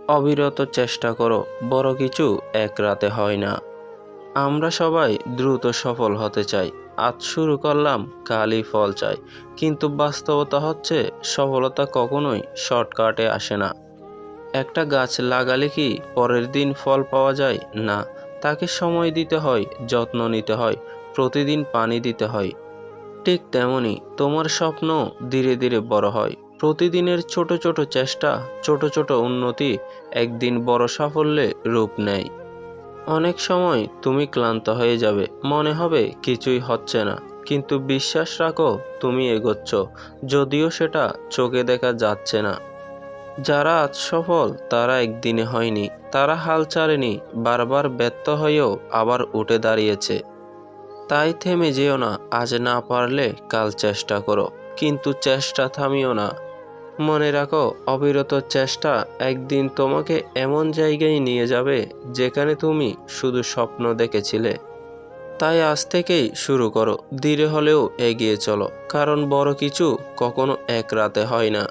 অবিরত চেষ্টা করো, বড় কিছু এক রাতে হয় না। আমরা সবাই দ্রুত সফল হতে চাই। আজ শুরু করলাম, কালই ফল চাই। কিন্তু বাস্তবতা হচ্ছে সফলতা কখনোই শর্টকাটে আসে না। একটা গাছ লাগালে কি পরের দিন ফল পাওয়া যায়? না, তাকে সময় দিতে হয়, যত্ন নিতে হয়, প্রতিদিন পানি দিতে হয়। ঠিক তেমনি তোমার স্বপ্ন ধীরে ধীরে বড় হয়। প্রতিদিনের ছোট ছোট চেষ্টা, ছোট ছোট উন্নতি একদিন বড় সাফল্যে রূপ নেয়। অনেক সময় তুমি ক্লান্ত হয়ে যাবে, মনে হবে কিছুই হচ্ছে না। কিন্তু বিশ্বাস রাখো, তুমি এগোচ্ছ, যদিও সেটা চোখে দেখা যাচ্ছে না। যারা আজ সফল তারা একদিনে হয়নি, তারা হাল ছাড়েনি, বারবার ব্যর্থ হয়েও আবার উঠে দাঁড়িয়েছে। তাই থেমে যেও না, আজ না পারলে কাল চেষ্টা করো, কিন্তু চেষ্টা থামিও না। মনে রাখো, অবিরত চেষ্টা একদিন তোমাকে এমন জায়গায় নিয়ে যাবে যেখানে তুমি শুধু স্বপ্ন দেখেছিলে। তাই আজ থেকেই শুরু করো, ধীরে হলেও এগিয়ে চলো, কারণ বড় কিছু কখনো এক রাতে হয় না।